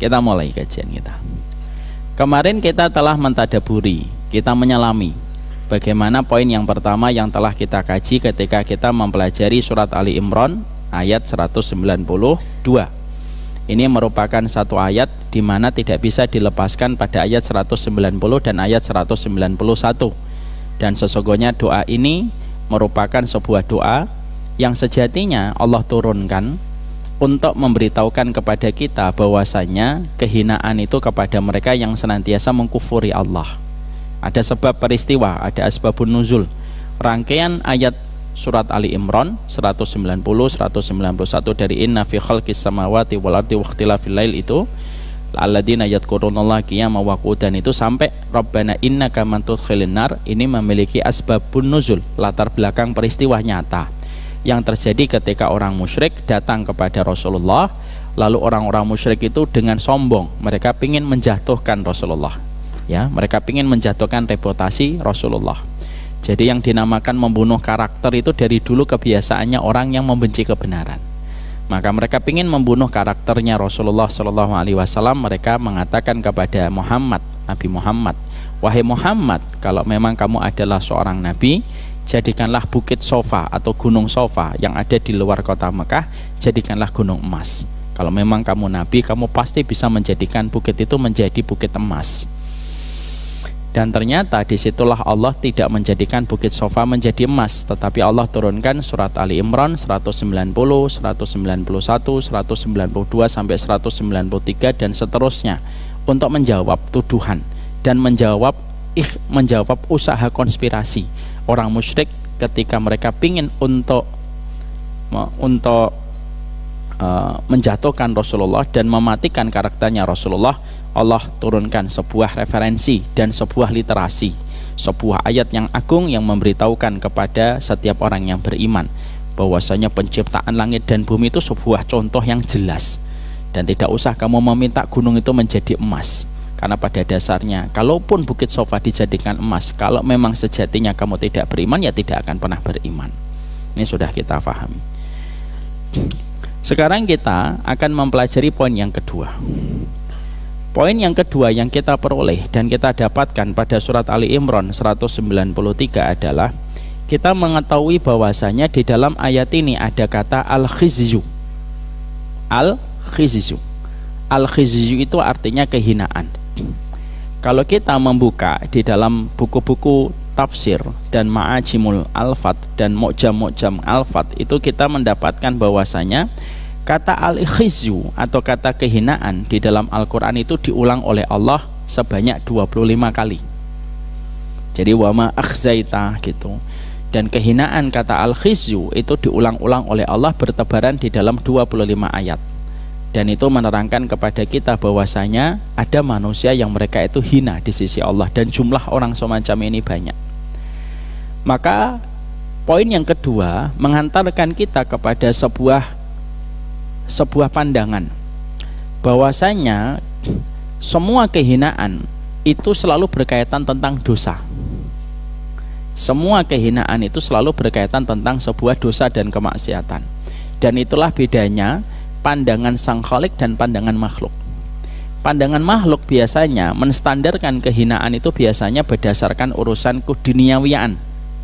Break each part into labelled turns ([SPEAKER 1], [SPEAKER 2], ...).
[SPEAKER 1] Kita mulai kajian kita. Kemarin kita telah mentadaburi, kita menyelami bagaimana poin yang pertama yang telah kita kaji ketika kita mempelajari surat Ali Imran ayat 192. Ini merupakan satu ayat di mana tidak bisa dilepaskan pada ayat 190 dan ayat 191. Dan sesungguhnya doa ini merupakan sebuah doa yang sejatinya Allah turunkan untuk memberitahukan kepada kita bahwasanya kehinaan itu kepada mereka yang senantiasa mengkufuri Allah. Ada sebab peristiwa, ada asbabun nuzul. Rangkaian ayat surat Ali Imran 190, 191 dari inna fi khalqis samawati wal ardi wa ikhtilafil lail itu alladzina yadhkurunallaha qiyaman wa qu'udan itu sampai rabbana innaka man tudkhilin nar, ini memiliki asbabun nuzul, latar belakang peristiwa nyata yang terjadi ketika orang musyrik datang kepada Rasulullah. Lalu orang-orang musyrik itu dengan sombong mereka ingin menjatuhkan Rasulullah, ya, mereka ingin menjatuhkan reputasi Rasulullah. Jadi yang dinamakan membunuh karakter itu dari dulu kebiasaannya orang yang membenci kebenaran. Maka mereka ingin membunuh karakternya Rasulullah Shallallahu Alaihi Wasallam. Mereka mengatakan kepada Muhammad, Nabi Muhammad, wahai Muhammad, kalau memang kamu adalah seorang nabi, jadikanlah bukit Sofa atau gunung Sofa yang ada di luar kota Mekah, jadikanlah gunung emas. Kalau memang kamu nabi, kamu pasti bisa menjadikan bukit itu menjadi bukit emas. Dan ternyata disitulah Allah tidak menjadikan bukit Sofa menjadi emas, tetapi Allah turunkan surat Ali Imran 190, 191, 192 sampai 193 dan seterusnya untuk menjawab tuduhan dan menjawab usaha konspirasi orang musyrik ketika mereka ingin untuk menjatuhkan Rasulullah dan mematikan karakternya Rasulullah. Allah turunkan sebuah referensi dan sebuah literasi, sebuah ayat yang agung yang memberitahukan kepada setiap orang yang beriman bahwasanya penciptaan langit dan bumi itu sebuah contoh yang jelas, dan tidak usah kamu meminta gunung itu menjadi emas, karena pada dasarnya kalaupun bukit Sofa dijadikan emas, kalau memang sejatinya kamu tidak beriman, ya tidak akan pernah beriman. Ini sudah kita pahami. Sekarang kita akan mempelajari poin yang kedua. Poin yang kedua yang kita peroleh dan kita dapatkan pada surat Ali Imran 193 adalah kita mengetahui bahwasanya di dalam ayat ini ada kata al-khizyu. Al-khizyu. Al-khizyu itu artinya kehinaan. Kalau kita membuka di dalam buku-buku tafsir dan ma'ajimul alfat dan mu'jam alfat, itu kita mendapatkan bahwasanya kata al-khizyu atau kata kehinaan di dalam Al-Quran itu diulang oleh Allah sebanyak 25 kali. Jadi wama akhzaita gitu. Dan kehinaan kata al-khizyu itu diulang-ulang oleh Allah bertebaran di dalam 25 ayat. Dan itu menerangkan kepada kita bahwasanya ada manusia yang mereka itu hina di sisi Allah, dan jumlah orang semacam ini banyak. Maka poin yang kedua menghantarkan kita kepada sebuah pandangan bahwasanya semua kehinaan itu selalu berkaitan tentang dosa. Semua kehinaan itu selalu berkaitan tentang sebuah dosa dan kemaksiatan. Dan itulah bedanya pandangan sang khalik dan pandangan makhluk. Pandangan makhluk biasanya menstandarkan kehinaan itu biasanya berdasarkan urusan keduniawian,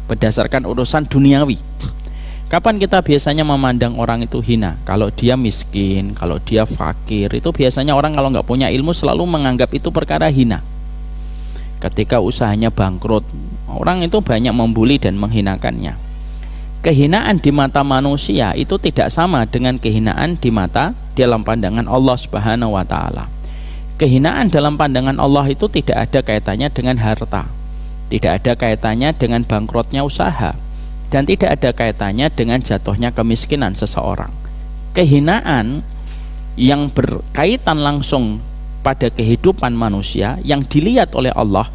[SPEAKER 1] berdasarkan urusan duniawi. Kapan kita biasanya memandang orang itu hina? Kalau dia miskin, kalau dia fakir, itu biasanya orang kalau nggak punya ilmu selalu menganggap itu perkara hina. Ketika usahanya bangkrut, orang itu banyak membuli dan menghinakannya. Kehinaan di mata manusia itu tidak sama dengan kehinaan di mata dalam pandangan Allah Subhanahu wa Ta'ala. Kehinaan dalam pandangan Allah itu tidak ada kaitannya dengan harta, tidak ada kaitannya dengan bangkrutnya usaha, dan tidak ada kaitannya dengan jatuhnya kemiskinan seseorang. Kehinaan yang berkaitan langsung pada kehidupan manusia yang dilihat oleh Allah,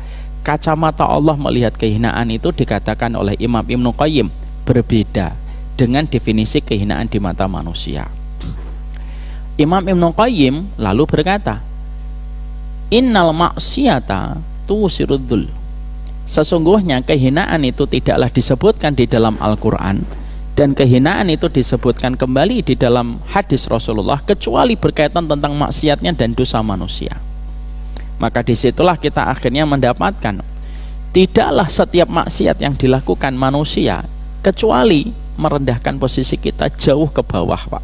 [SPEAKER 1] kacamata Allah melihat kehinaan itu dikatakan oleh Imam Ibnu Qayyim berbeda dengan definisi kehinaan di mata manusia. Imam Ibnu Qayyim lalu berkata, innal maksiyata tusirudzul. Sesungguhnya kehinaan itu tidaklah disebutkan di dalam Al-Quran Dan kehinaan itu disebutkan kembali di dalam hadis Rasulullah kecuali berkaitan tentang maksiatnya dan dosa manusia. Maka disitulah kita akhirnya mendapatkan tidaklah setiap maksiat yang dilakukan manusia kecuali merendahkan posisi kita jauh ke bawah, Pak,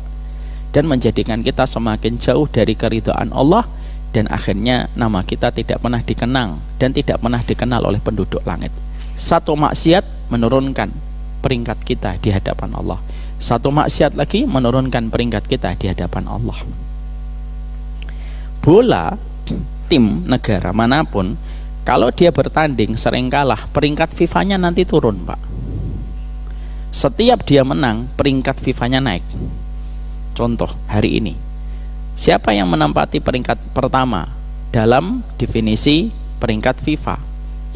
[SPEAKER 1] dan menjadikan kita semakin jauh dari keridhaan Allah, dan akhirnya nama kita tidak pernah dikenang dan tidak pernah dikenal oleh penduduk langit. Satu maksiat menurunkan peringkat kita di hadapan Allah, satu maksiat lagi menurunkan peringkat kita di hadapan Allah. Bola, tim negara manapun, kalau dia bertanding sering kalah, peringkat FIFA-nya nanti turun, Pak. Setiap dia menang, peringkat FIFA-nya naik. Contoh hari ini, siapa yang menempati peringkat pertama dalam definisi peringkat FIFA?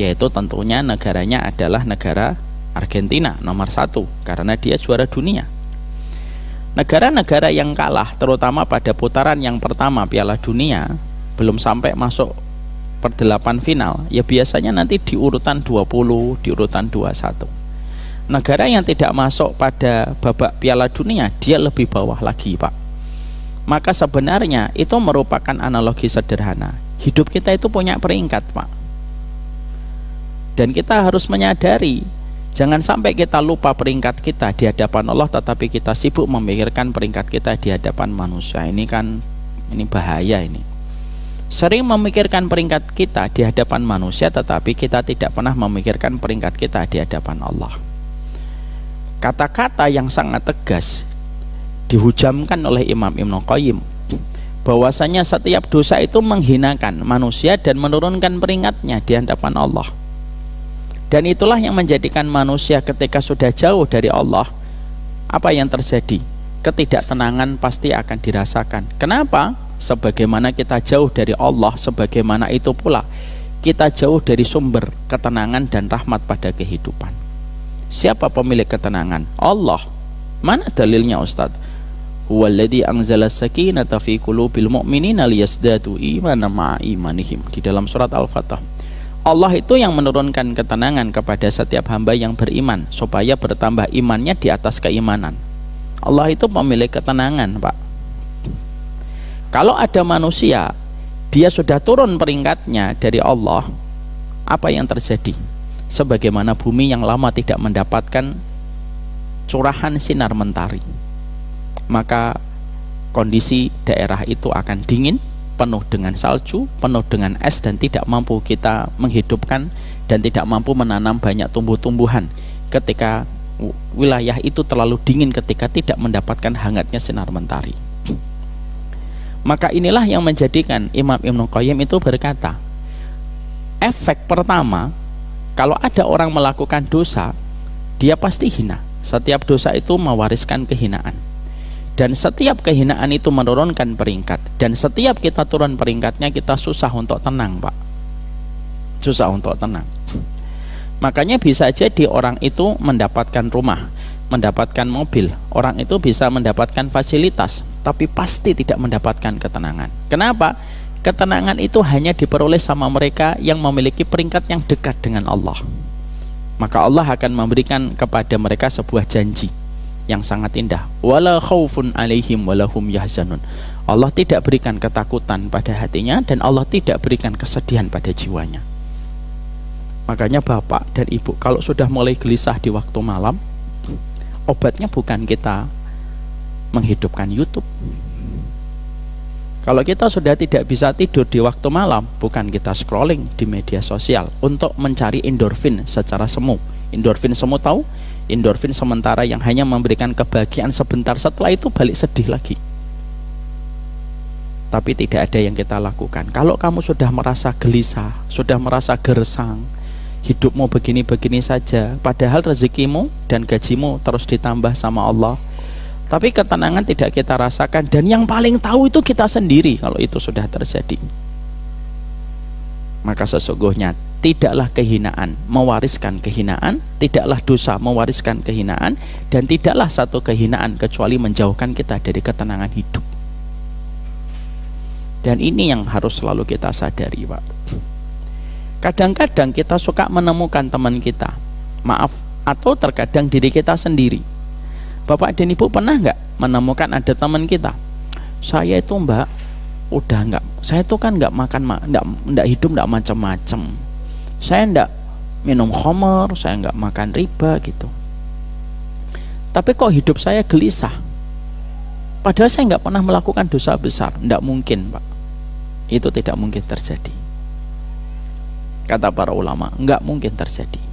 [SPEAKER 1] Yaitu tentunya negaranya adalah negara Argentina, nomor 1, karena dia juara dunia. Negara-negara yang kalah, terutama pada putaran yang pertama Piala Dunia, belum sampai masuk per-8 final, ya biasanya nanti di urutan 20, di urutan 21. Negara yang tidak masuk pada babak Piala Dunia, dia lebih bawah lagi, Pak. Maka sebenarnya itu merupakan analogi sederhana. Hidup kita itu punya peringkat, Pak. Dan kita harus menyadari, jangan sampai kita lupa peringkat kita di hadapan Allah, tetapi kita sibuk memikirkan peringkat kita di hadapan manusia. Ini bahaya ini. Sering memikirkan peringkat kita di hadapan manusia, tetapi kita tidak pernah memikirkan peringkat kita di hadapan Allah. Kata-kata yang sangat tegas dihujamkan oleh Imam Ibnu Qayyim, bahwasanya setiap dosa itu menghinakan manusia dan menurunkan peringkatnya di hadapan Allah. Dan itulah yang menjadikan manusia ketika sudah jauh dari Allah, apa yang terjadi? Ketidaktenangan pasti akan dirasakan. Kenapa? Sebagaimana kita jauh dari Allah, sebagaimana itu pula kita jauh dari sumber ketenangan dan rahmat pada kehidupan. Siapa pemilik ketenangan? Allah. Mana dalilnya, Ustaz? Huwallazi anzala sakinata fi qulubil mu'minina liyazdadu imanan ma'a imanihim, di dalam surat Al-Fatah. Allah itu yang menurunkan ketenangan kepada setiap hamba yang beriman supaya bertambah imannya di atas keimanan. Allah itu pemilik ketenangan, Pak. Kalau ada manusia, dia sudah turun peringkatnya dari Allah, apa yang terjadi? Sebagaimana bumi yang lama tidak mendapatkan curahan sinar mentari, maka kondisi daerah itu akan dingin, penuh dengan salju, penuh dengan es, dan tidak mampu kita menghidupkan dan tidak mampu menanam banyak tumbuh-tumbuhan ketika wilayah itu terlalu dingin, ketika tidak mendapatkan hangatnya sinar mentari. Maka inilah yang menjadikan Imam Ibnu Qayyim itu berkata, efek pertama, kalau ada orang melakukan dosa, dia pasti hina. Setiap dosa itu mewariskan kehinaan, dan setiap kehinaan itu menurunkan peringkat, dan setiap kita turun peringkatnya, kita susah untuk tenang, Pak. Susah untuk tenang. Makanya bisa jadi orang itu mendapatkan rumah, mendapatkan mobil, orang itu bisa mendapatkan fasilitas, tapi pasti tidak mendapatkan ketenangan. Kenapa? Ketenangan itu hanya diperoleh sama mereka yang memiliki peringkat yang dekat dengan Allah. Maka Allah akan memberikan kepada mereka sebuah janji yang sangat indah. Wala khaufun alaihim walahum yahzanun. Allah tidak berikan ketakutan pada hatinya, dan Allah tidak berikan kesedihan pada jiwanya. Makanya Bapak dan Ibu, kalau sudah mulai gelisah di waktu malam, obatnya bukan kita menghidupkan YouTube. Kalau kita sudah tidak bisa tidur di waktu malam, bukan kita scrolling di media sosial untuk mencari endorfin secara semu. Endorfin semu tahu? Endorfin sementara yang hanya memberikan kebahagiaan sebentar, setelah itu balik sedih lagi. Tapi tidak ada yang kita lakukan. Kalau kamu sudah merasa gelisah, sudah merasa gersang, hidupmu begini-begini saja, padahal rezekimu dan gajimu terus ditambah sama Allah, tapi ketenangan tidak kita rasakan, dan yang paling tahu itu kita sendiri kalau itu sudah terjadi. Maka sesungguhnya tidaklah kehinaan mewariskan kehinaan, tidaklah dosa mewariskan kehinaan, dan tidaklah satu kehinaan kecuali menjauhkan kita dari ketenangan hidup. Dan ini yang harus selalu kita sadari, Pak. Kadang-kadang kita suka menemukan teman kita, maaf, atau terkadang diri kita sendiri Bapak dan Ibu pernah nggak menemukan ada teman kita, saya itu mbak udah nggak, saya itu kan nggak makan, nggak hidup nggak macam-macam, saya nggak minum khamar, saya nggak makan riba gitu, tapi kok hidup saya gelisah, padahal saya nggak pernah melakukan dosa besar. Nggak mungkin Pak, itu tidak mungkin terjadi. Kata para ulama, nggak mungkin terjadi.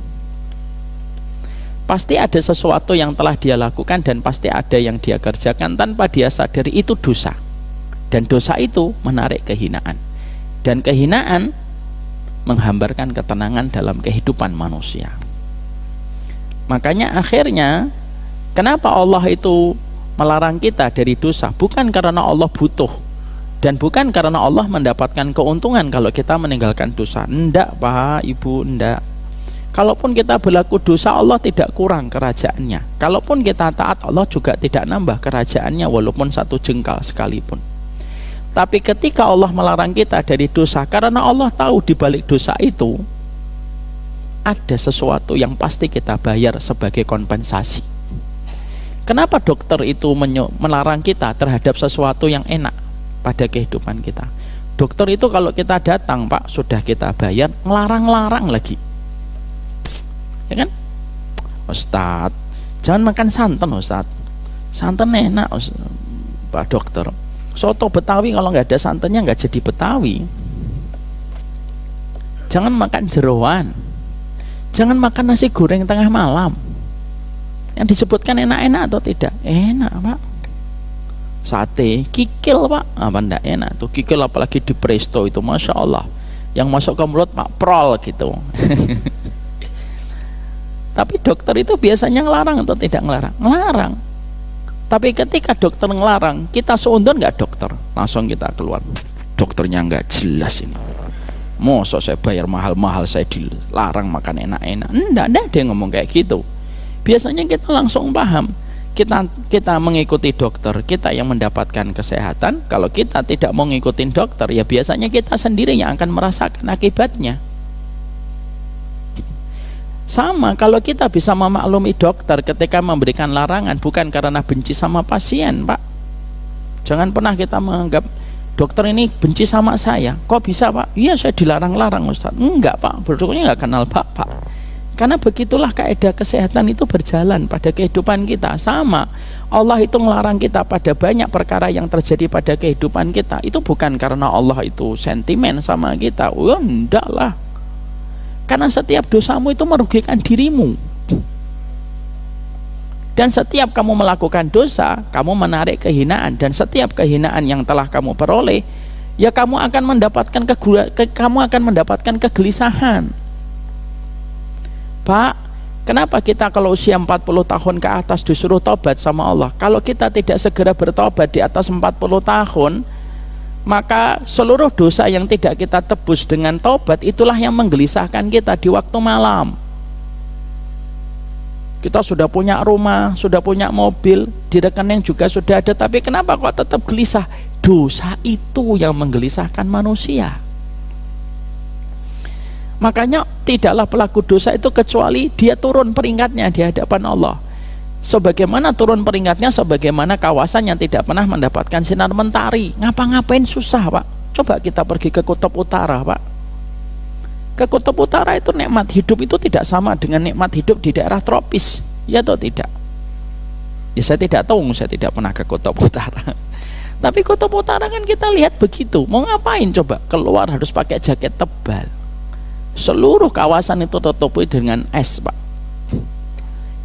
[SPEAKER 1] Pasti ada sesuatu yang telah dia lakukan dan pasti ada yang dia kerjakan tanpa dia sadari itu dosa. Dan dosa itu menarik kehinaan. Dan kehinaan menghambarkan ketenangan dalam kehidupan manusia. Makanya akhirnya kenapa Allah itu melarang kita dari dosa? Bukan karena Allah butuh dan bukan karena Allah mendapatkan keuntungan kalau kita meninggalkan dosa. Enggak Pak, Ibu, enggak. Kalaupun kita berlaku dosa, Allah tidak kurang kerajaannya. Kalaupun kita taat, Allah juga tidak nambah kerajaannya walaupun satu jengkal sekalipun. Tapi ketika Allah melarang kita dari dosa, karena Allah tahu di balik dosa itu ada sesuatu yang pasti kita bayar sebagai kompensasi. Kenapa dokter itu melarang kita terhadap sesuatu yang enak pada kehidupan kita? Dokter itu kalau kita datang Pak, sudah kita bayar, ngelarang-larang lagi. Ya kan? Ustadz, jangan makan santan Ustadz, santan enak Pak dokter. Soto Betawi kalau nggak ada santannya nggak jadi Betawi. Jangan makan jeroan, jangan makan nasi goreng tengah malam. Yang disebutkan enak-enak atau tidak? Enak Pak. Sate, kikil Pak, apa enggak enak tuh kikil, apalagi di presto itu, Masya Allah, yang masuk ke mulut Pak prol gitu. Tapi dokter itu biasanya ngelarang atau tidak ngelarang? Ngelarang. Tapi ketika dokter ngelarang, kita seundun nggak dokter? Langsung kita keluar, dokternya nggak jelas ini. Masa saya bayar mahal-mahal saya dilarang makan enak-enak? Enggak ada yang ngomong kayak gitu. Biasanya kita langsung paham. Kita mengikuti dokter, kita yang mendapatkan kesehatan. Kalau kita tidak mau ngikutin dokter, ya biasanya kita sendiri yang akan merasakan akibatnya. Sama kalau kita bisa memaklumi dokter ketika memberikan larangan bukan karena benci sama pasien Pak. Jangan pernah kita menganggap dokter ini benci sama saya. Kok bisa Pak? Iya saya dilarang-larang Ustaz. Enggak Pak, dokternya nggak kenal Bapak. Karena begitulah kaidah kesehatan itu berjalan pada kehidupan kita. Sama, Allah itu melarang kita pada banyak perkara yang terjadi pada kehidupan kita. Itu bukan karena Allah itu sentimen sama kita. Oh enggak lah. Karena setiap dosamu itu merugikan dirimu. Dan setiap kamu melakukan dosa, kamu menarik kehinaan. Dan setiap kehinaan yang telah kamu peroleh, ya kamu akan mendapatkan kegelisahan. Pak, kenapa kita kalau usia 40 tahun ke atas disuruh tobat sama Allah? Kalau kita tidak segera bertobat di atas 40 tahun, maka seluruh dosa yang tidak kita tebus dengan tobat itulah yang menggelisahkan kita di waktu malam. Kita sudah punya rumah, sudah punya mobil, di rekening juga sudah ada, tapi kenapa kok tetap gelisah? Dosa itu yang menggelisahkan manusia. Makanya tidaklah pelaku dosa itu kecuali dia turun peringkatnya di hadapan Allah. Sebagaimana turun peringkatnya, sebagaimana kawasan yang tidak pernah mendapatkan sinar mentari. Ngapa-ngapain susah Pak. Coba kita pergi ke kutub utara Pak. Ke kutub utara itu nikmat hidup itu tidak sama dengan nikmat hidup di daerah tropis. Ya atau tidak? Ya saya tidak tahu, saya tidak pernah ke kutub utara. Tapi kutub utara kan kita lihat begitu. Mau ngapain coba? Keluar harus pakai jaket tebal. Seluruh kawasan itu tertutupi dengan es Pak.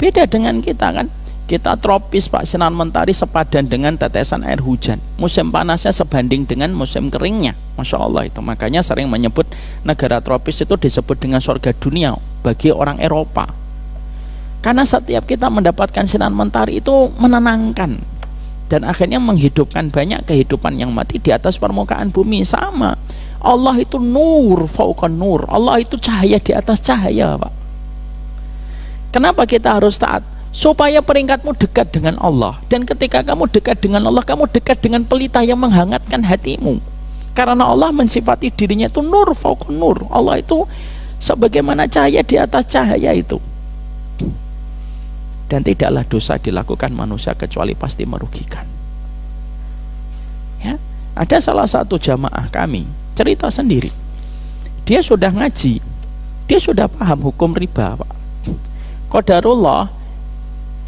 [SPEAKER 1] Beda dengan kita kan, kita tropis Pak, sinar mentari sepadan dengan tetesan air hujan. Musim panasnya sebanding dengan musim keringnya. Masya Allah itu. Makanya sering menyebut negara tropis itu disebut dengan surga dunia bagi orang Eropa. Karena setiap kita mendapatkan sinar mentari itu menenangkan dan akhirnya menghidupkan banyak kehidupan yang mati di atas permukaan bumi. Sama, Allah itu nur fauqan nur. Allah itu cahaya di atas cahaya Pak. Kenapa kita harus taat? Supaya peringkatmu dekat dengan Allah. Dan ketika kamu dekat dengan Allah, kamu dekat dengan pelita yang menghangatkan hatimu. Karena Allah mensifati dirinya itu nur fauqan nur. Allah itu sebagaimana cahaya di atas cahaya itu. dan tidaklah dosa dilakukan manusia kecuali pasti merugikan. Ya, ada salah satu jamaah kami cerita sendiri. Dia sudah ngaji, dia sudah paham hukum riba, Pak. Qadarullah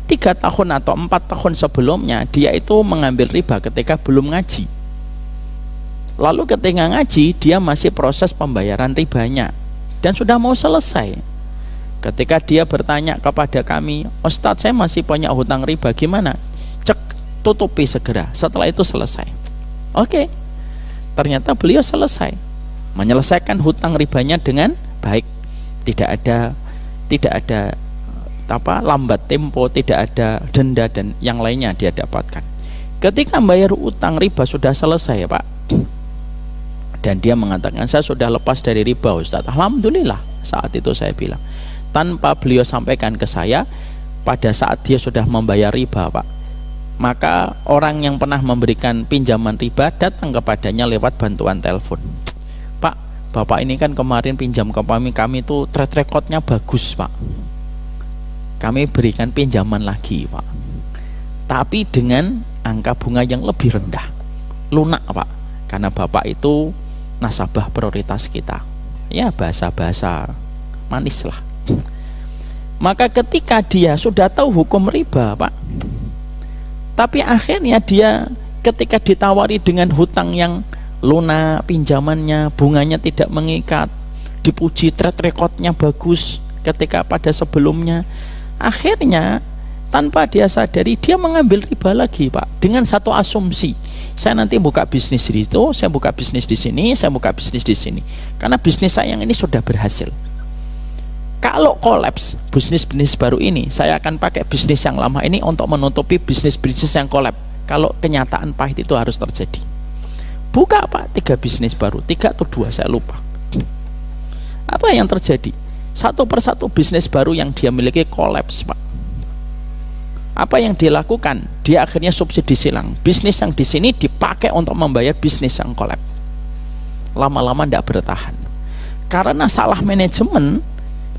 [SPEAKER 1] 3 tahun atau 4 tahun sebelumnya dia itu mengambil riba ketika belum ngaji. Lalu ketika ngaji dia masih proses pembayaran ribanya dan sudah mau selesai. Ketika dia bertanya kepada kami, Ustadz saya masih punya hutang riba, gimana? Cek, tutupi segera, setelah itu selesai. Oke, ternyata beliau selesai menyelesaikan hutang ribanya dengan baik. Tidak ada lambat tempo, tidak ada denda dan yang lainnya dia dapatkan. Ketika bayar utang riba sudah selesai, Pak, dan dia mengatakan saya sudah lepas dari riba, Ustaz. Alhamdulillah. Saat itu saya bilang, tanpa beliau sampaikan ke saya, pada saat dia sudah membayar riba, Pak, maka orang yang pernah memberikan pinjaman riba datang kepadanya lewat bantuan telepon. Pak, Bapak ini kan kemarin pinjam ke kami itu track recordnya bagus, Pak. Kami berikan pinjaman lagi, Pak, tapi dengan angka bunga yang lebih rendah, lunak, Pak, karena Bapak itu nasabah prioritas kita. Ya, bahasa-bahasa manis lah. Maka ketika dia sudah tahu hukum riba, Pak, tapi akhirnya dia ketika ditawari dengan hutang yang lunak, pinjamannya, bunganya tidak mengikat, dipuji track recordnya bagus ketika pada sebelumnya, akhirnya tanpa dia sadari dia mengambil riba lagi, Pak, dengan satu asumsi, saya nanti buka bisnis di situ, saya buka bisnis di sini, saya buka bisnis di sini, karena bisnis saya yang ini sudah berhasil. Kalau kolaps bisnis baru ini, saya akan pakai bisnis yang lama ini untuk menutupi bisnis yang kolaps. Kalau kenyataan pahit itu harus terjadi. Buka, Pak, 3 bisnis baru, 3 atau 2 saya lupa. Apa yang terjadi? Satu persatu bisnis baru yang dia miliki kolaps, Pak. Apa yang dilakukan? Dia akhirnya subsidi silang. Bisnis yang di sini dipakai untuk membayar bisnis yang kolaps. Lama-lama tidak bertahan. Karena salah manajemen,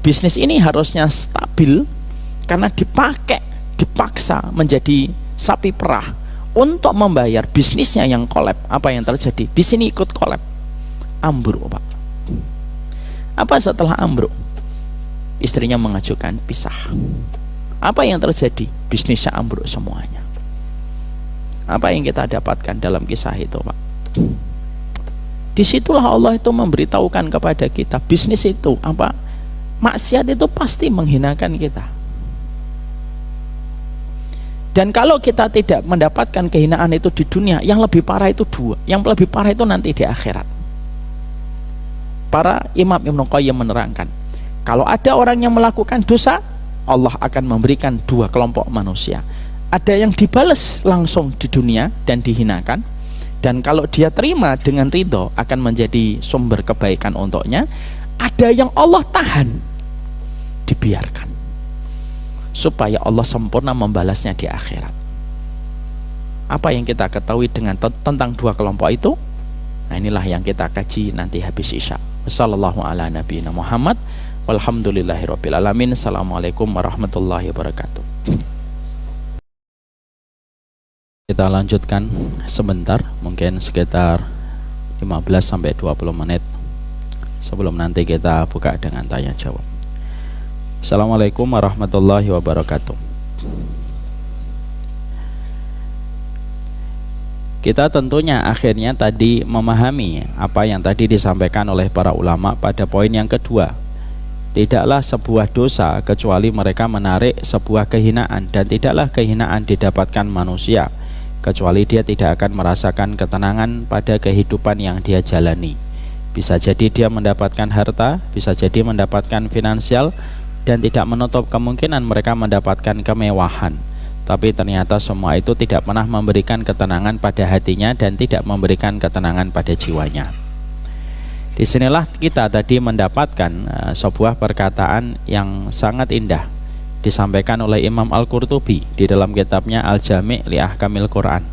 [SPEAKER 1] bisnis ini harusnya stabil karena dipaksa menjadi sapi perah untuk membayar bisnisnya yang kolaps. Apa yang terjadi? Di sini ikut kolaps. Ambruk, Pak. Apa setelah ambruk? Istrinya mengajukan pisah. Apa yang terjadi? Bisnisnya ambruk semuanya. Apa yang kita dapatkan dalam kisah itu, Pak? Disitulah Allah itu memberitahukan kepada kita, bisnis itu apa? Maksiat itu pasti menghinakan kita. Dan kalau kita tidak mendapatkan kehinaan itu di dunia, yang lebih parah itu 2. Yang lebih parah itu nanti di akhirat. Para Imam Ibnu Qayyim menerangkan, kalau ada orang yang melakukan dosa, Allah akan memberikan 2 kelompok manusia. Ada yang dibalas langsung di dunia dan dihinakan, dan kalau dia terima dengan ridho akan menjadi sumber kebaikan untuknya. Ada yang Allah tahan, dibiarkan, supaya Allah sempurna membalasnya di akhirat. Apa yang kita ketahui tentang 2 kelompok itu? Nah, inilah yang kita kaji nanti habis Isya. Wassallallahu ala nabiyina Muhammad walhamdulillahirabbil alamin. Assalamualaikum warahmatullahi wabarakatuh. Kita lanjutkan sebentar, mungkin sekitar 15-20 menit sebelum nanti kita buka dengan tanya jawab. Assalamualaikum warahmatullahi wabarakatuh. Kita tentunya akhirnya tadi memahami apa yang tadi disampaikan oleh para ulama pada poin yang kedua. Tidaklah sebuah dosa kecuali mereka menarik sebuah kehinaan, dan tidaklah kehinaan didapatkan manusia kecuali dia tidak akan merasakan ketenangan pada kehidupan yang dia jalani. Bisa jadi dia mendapatkan harta, bisa jadi mendapatkan finansial, dan tidak menutup kemungkinan mereka mendapatkan kemewahan. Tapi ternyata semua itu tidak pernah memberikan ketenangan pada hatinya dan tidak memberikan ketenangan pada jiwanya. Disinilah kita tadi mendapatkan sebuah perkataan yang sangat indah disampaikan oleh Imam Al-Qurtubi di dalam kitabnya Al-Jami' li Ahkamil Quran.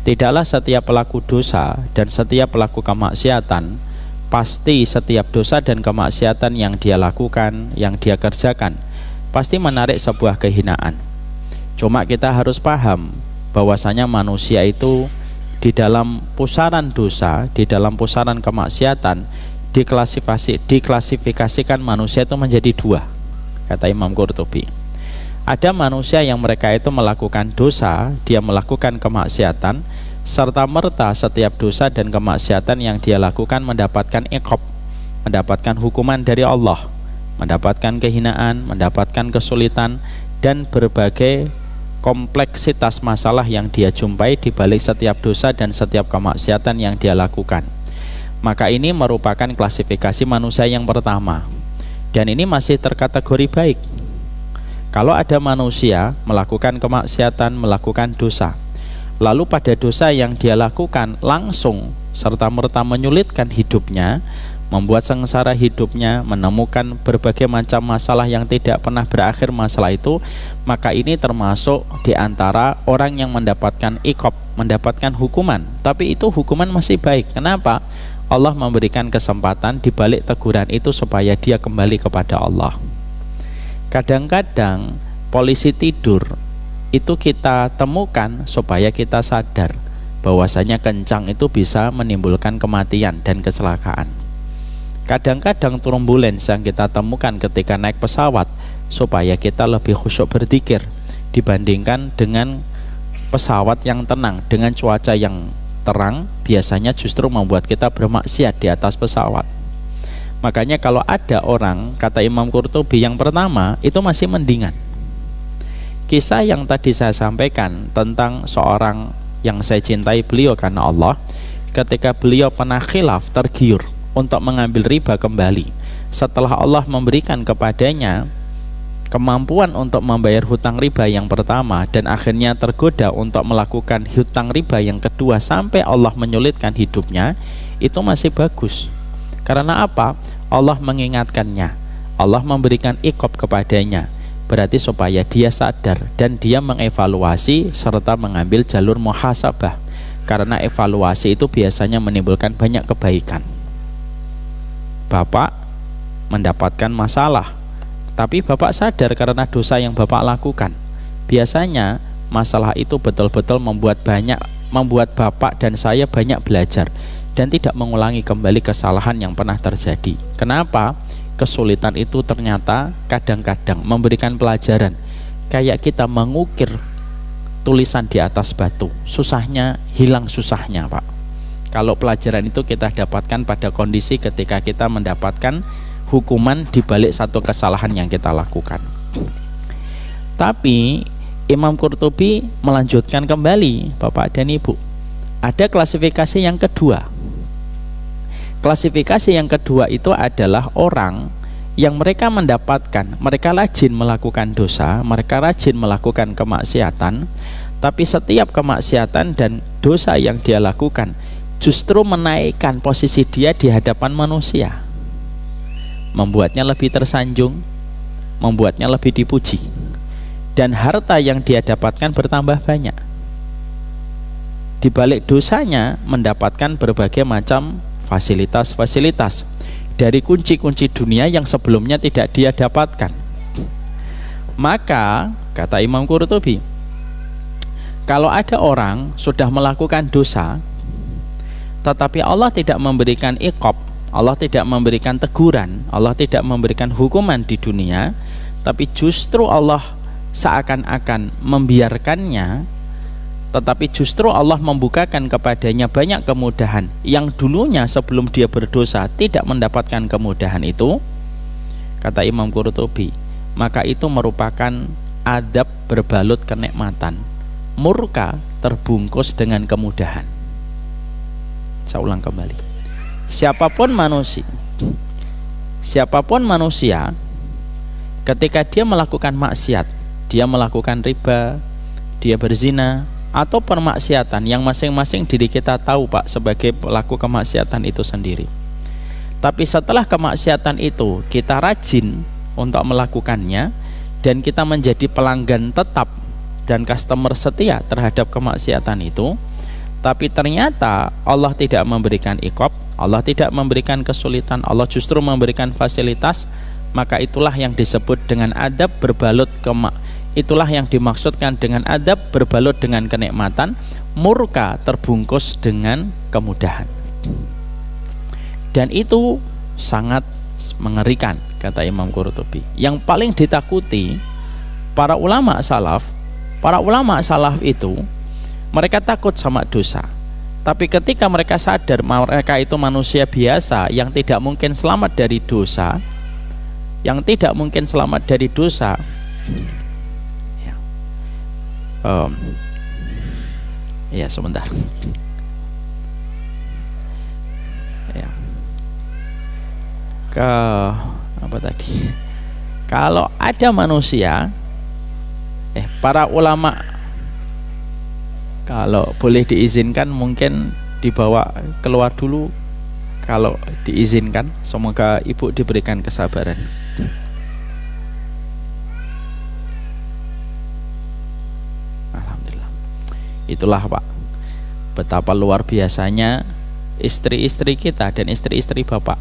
[SPEAKER 1] Tidaklah setiap pelaku dosa dan setiap pelaku kemaksiatan, pasti setiap dosa dan kemaksiatan yang dia lakukan, yang dia kerjakan, pasti menarik sebuah kehinaan. Cuma kita harus paham bahwasanya manusia itu di dalam pusaran dosa, di dalam pusaran kemaksiatan, diklasifikasikan manusia itu menjadi dua, kata Imam Qurtubi. Ada manusia yang mereka itu melakukan dosa, dia melakukan kemaksiatan, serta merta setiap dosa dan kemaksiatan yang dia lakukan mendapatkan iqab, mendapatkan hukuman dari Allah, mendapatkan kehinaan, mendapatkan kesulitan, dan berbagai kompleksitas masalah yang dia jumpai di balik setiap dosa dan setiap kemaksiatan yang dia lakukan. Maka ini merupakan klasifikasi manusia yang pertama, dan ini masih terkategori baik. Kalau ada manusia melakukan kemaksiatan, melakukan dosa, lalu pada dosa yang dia lakukan langsung serta-merta menyulitkan hidupnya, membuat sengsara hidupnya, menemukan berbagai macam masalah yang tidak pernah berakhir masalah itu, maka ini termasuk di antara orang yang mendapatkan iqab, mendapatkan hukuman. Tapi itu hukuman masih baik. Kenapa? Allah memberikan kesempatan di balik teguran itu supaya dia kembali kepada Allah. Kadang-kadang polisi tidur itu kita temukan supaya kita sadar bahwasanya kencang itu bisa menimbulkan kematian dan kecelakaan. Kadang-kadang turbulens yang kita temukan ketika naik pesawat supaya kita lebih khusyuk berzikir dibandingkan dengan pesawat yang tenang, dengan cuaca yang terang biasanya justru membuat kita bermaksiat di atas pesawat. Makanya kalau ada orang, kata Imam Qurtubi, yang pertama itu masih mendingan. Kisah yang tadi saya sampaikan tentang seorang yang saya cintai beliau karena Allah, ketika beliau pernah khilaf, tergiur untuk mengambil riba kembali setelah Allah memberikan kepadanya kemampuan untuk membayar hutang riba yang pertama, dan akhirnya tergoda untuk melakukan hutang riba yang kedua sampai Allah menyulitkan hidupnya, itu masih bagus. Karena apa? Allah mengingatkannya, Allah memberikan iqab kepadanya, berarti supaya dia sadar dan dia mengevaluasi serta mengambil jalur muhasabah, karena evaluasi itu biasanya menimbulkan banyak kebaikan. Bapak mendapatkan masalah, tapi Bapak sadar karena dosa yang Bapak lakukan. Biasanya masalah itu betul-betul membuat Bapak dan saya banyak belajar dan tidak mengulangi kembali kesalahan yang pernah terjadi. Kenapa? Kesulitan itu ternyata kadang-kadang memberikan pelajaran. Kayak kita mengukir tulisan di atas batu, susahnya hilang susahnya, Pak. Kalau pelajaran itu kita dapatkan pada kondisi ketika kita mendapatkan hukuman di balik satu kesalahan yang kita lakukan. Tapi Imam Qurtubi melanjutkan kembali, Bapak dan Ibu, ada klasifikasi yang kedua. Klasifikasi yang kedua itu adalah orang yang mereka mendapatkan, mereka rajin melakukan dosa, mereka rajin melakukan kemaksiatan, tapi setiap kemaksiatan dan dosa yang dia lakukan justru menaikkan posisi dia di hadapan manusia, membuatnya lebih tersanjung, membuatnya lebih dipuji, dan harta yang dia dapatkan bertambah banyak. Di balik dosanya mendapatkan berbagai macam fasilitas-fasilitas dari kunci-kunci dunia yang sebelumnya tidak dia dapatkan. Maka kata Imam Qurtubi, kalau ada orang sudah melakukan dosa tetapi Allah tidak memberikan iqab, Allah tidak memberikan teguran, Allah tidak memberikan hukuman di dunia, tapi justru Allah seakan-akan membiarkannya, tetapi justru Allah membukakan kepadanya banyak kemudahan yang dulunya sebelum dia berdosa tidak mendapatkan kemudahan itu, kata Imam Qurtubi, maka itu merupakan adab berbalut kenikmatan, murka terbungkus dengan kemudahan. Saya ulang kembali, siapapun manusia ketika dia melakukan maksiat, dia melakukan riba, dia berzina, atau permaksiatan yang masing-masing diri kita tahu, Pak, sebagai pelaku kemaksiatan itu sendiri. Tapi setelah kemaksiatan itu kita rajin untuk melakukannya dan kita menjadi pelanggan tetap dan customer setia terhadap kemaksiatan itu, tapi ternyata Allah tidak memberikan iqab, Allah tidak memberikan kesulitan, Allah justru memberikan fasilitas, maka itulah yang disebut dengan adab berbalut itulah yang dimaksudkan dengan adab berbalut dengan kenikmatan, murka terbungkus dengan kemudahan. Dan itu sangat mengerikan, kata Imam Qurtubi. Yang paling ditakuti para ulama salaf itu mereka takut sama dosa. Tapi ketika mereka sadar mereka itu manusia biasa yang tidak mungkin selamat dari dosa, ya sebentar. Ya. Apa tadi? Kalau ada manusia, para ulama, kalau boleh diizinkan mungkin dibawa keluar dulu kalau diizinkan. Semoga ibu diberikan kesabaran. Alhamdulillah. Itulah Pak, betapa luar biasanya istri-istri kita dan istri-istri bapak.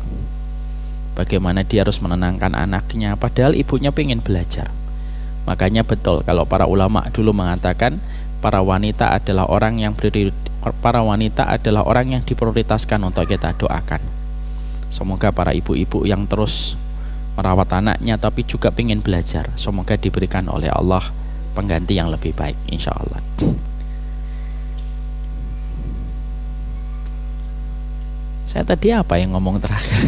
[SPEAKER 1] Bagaimana dia harus menenangkan anaknya padahal ibunya pengen belajar. Makanya betul kalau para ulama dulu mengatakan para wanita adalah orang yang diprioritaskan untuk kita doakan. Semoga para ibu-ibu yang terus merawat anaknya tapi juga pengen belajar, semoga diberikan oleh Allah pengganti yang lebih baik, insya Allah. Saya tadi apa yang ngomong terakhir?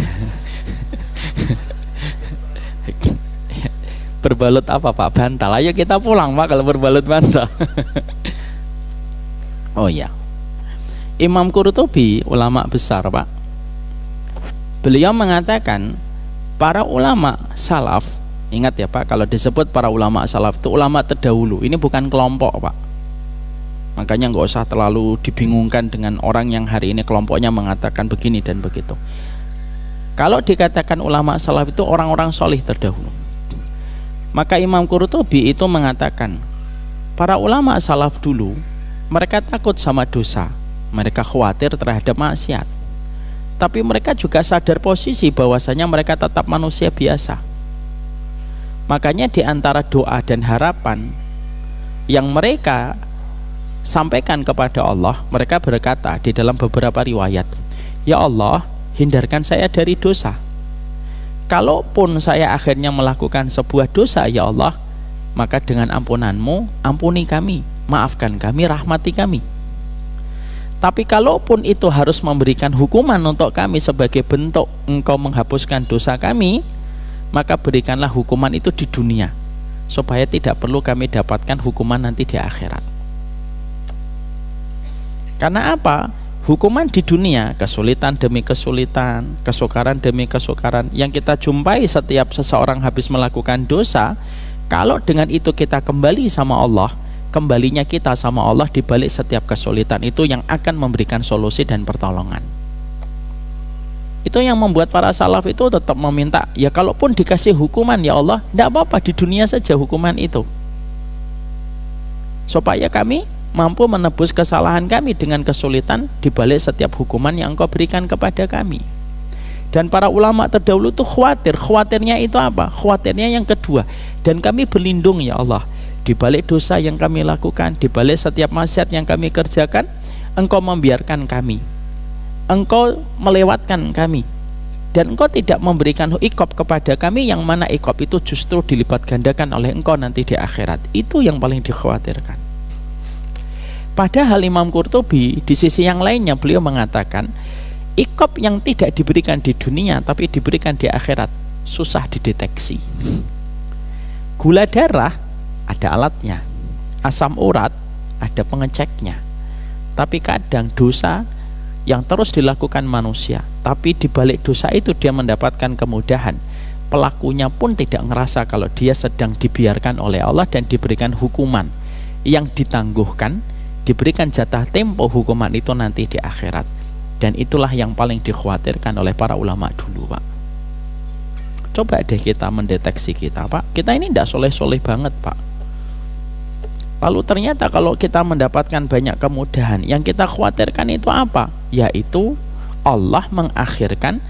[SPEAKER 1] Berbalut apa Pak? Bantal. Ayo kita pulang Pak kalau berbalut bantal. Oh ya, Imam Qurtubi ulama besar Pak, beliau mengatakan para ulama salaf, ingat ya Pak, kalau disebut para ulama salaf itu ulama terdahulu, ini bukan kelompok Pak. Makanya nggak usah terlalu dibingungkan dengan orang yang hari ini kelompoknya mengatakan begini dan begitu. Kalau dikatakan ulama salaf itu orang-orang solih terdahulu, maka Imam Qurtubi itu mengatakan para ulama salaf dulu mereka takut sama dosa, mereka khawatir terhadap maksiat, tapi mereka juga sadar posisi bahwasanya mereka tetap manusia biasa. Makanya di antara doa dan harapan yang mereka sampaikan kepada Allah, mereka berkata di dalam beberapa riwayat, ya Allah, hindarkan saya dari dosa. Kalaupun saya akhirnya melakukan sebuah dosa, ya Allah, maka dengan ampunanmu ampuni kami, maafkan kami, rahmati kami. Tapi kalaupun itu harus memberikan hukuman untuk kami sebagai bentuk engkau menghapuskan dosa kami, maka berikanlah hukuman itu di dunia, supaya tidak perlu kami dapatkan hukuman nanti di akhirat. Karena apa? Hukuman di dunia, kesulitan demi kesulitan, kesukaran demi kesukaran yang kita jumpai setiap seseorang habis melakukan dosa. Kalau dengan itu kita kembali sama Allah, kembalinya kita sama Allah di balik setiap kesulitan itu yang akan memberikan solusi dan pertolongan. Itu yang membuat para salaf itu tetap meminta, ya kalaupun dikasih hukuman ya Allah, tidak apa-apa, di dunia saja hukuman itu, supaya kami mampu menebus kesalahan kami dengan kesulitan di balik setiap hukuman yang engkau berikan kepada kami. Dan para ulama terdahulu itu khawatirnya itu apa? Khawatirnya yang kedua, dan kami berlindung ya Allah di balik dosa yang kami lakukan, di balik setiap maksiat yang kami kerjakan, engkau membiarkan kami, engkau melewatkan kami, dan engkau tidak memberikan iqab kepada kami, yang mana iqab itu justru dilipat gandakan oleh engkau nanti di akhirat. Itu yang paling dikhawatirkan. Padahal Imam Qurtubi di sisi yang lainnya beliau mengatakan iqab yang tidak diberikan di dunia tapi diberikan di akhirat susah dideteksi. Gula darah ada alatnya, asam urat ada pengeceknya, tapi kadang dosa yang terus dilakukan manusia, tapi di balik dosa itu dia mendapatkan kemudahan, pelakunya pun tidak ngerasa kalau dia sedang dibiarkan oleh Allah dan diberikan hukuman yang ditangguhkan, diberikan jatah tempo hukuman itu nanti di akhirat. Dan itulah yang paling dikhawatirkan oleh para ulama dulu Pak. Coba deh kita mendeteksi kita Pak, kita ini tidak soleh-soleh banget Pak, lalu ternyata kalau kita mendapatkan banyak kemudahan, yang kita khawatirkan itu apa? Yaitu Allah mengakhirkan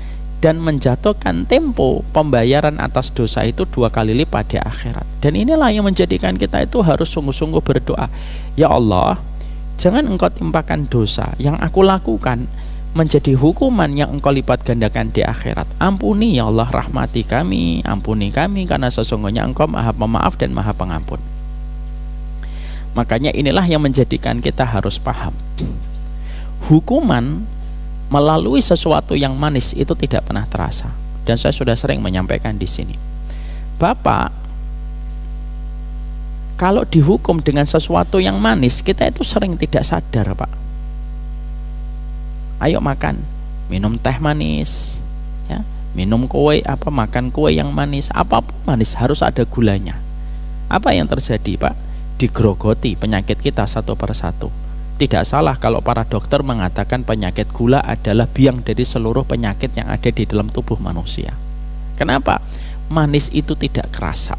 [SPEAKER 1] dan menjatuhkan tempo pembayaran atas dosa itu 2 kali lipat di akhirat. Dan inilah yang menjadikan kita itu harus sungguh-sungguh berdoa, ya Allah, jangan Engkau timpakan dosa yang aku lakukan menjadi hukuman yang Engkau lipat gandakan di akhirat. Ampuni ya Allah, rahmati kami, ampuni kami, karena sesungguhnya Engkau Maha Pemaaf dan Maha Pengampun. Makanya inilah yang menjadikan kita harus paham, hukuman melalui sesuatu yang manis itu tidak pernah terasa. Dan saya sudah sering menyampaikan di sini, Bapak, kalau dihukum dengan sesuatu yang manis, kita itu sering tidak sadar, Pak. Ayo makan, minum teh manis, ya, minum kue, makan kue yang manis, apapun manis harus ada gulanya. Apa yang terjadi, Pak? Digrogoti penyakit kita satu persatu. Tidak salah kalau para dokter mengatakan penyakit gula adalah biang dari seluruh penyakit yang ada di dalam tubuh manusia. Kenapa? Manis itu tidak kerasa.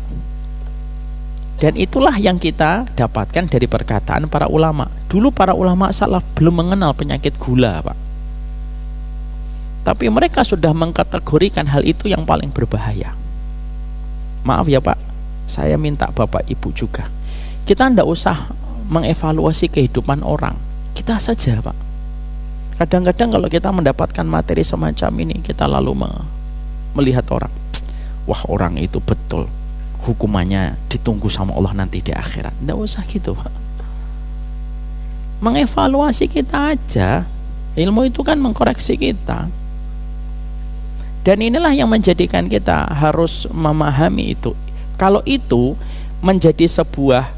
[SPEAKER 1] Dan itulah yang kita dapatkan dari perkataan para ulama. Dulu para ulama salaf belum mengenal penyakit gula, Pak. Tapi mereka sudah mengkategorikan hal itu yang paling berbahaya. Maaf ya Pak, saya minta Bapak Ibu juga, kita tidak usah mengevaluasi kehidupan orang, kita saja Pak. Kadang-kadang kalau kita mendapatkan materi semacam ini, kita lalu melihat orang, wah orang itu betul hukumannya ditunggu sama Allah nanti di akhirat. Tidak usah gitu Pak. Mengevaluasi kita aja, ilmu itu kan mengkoreksi kita. Dan inilah yang menjadikan kita harus memahami itu. Kalau itu menjadi sebuah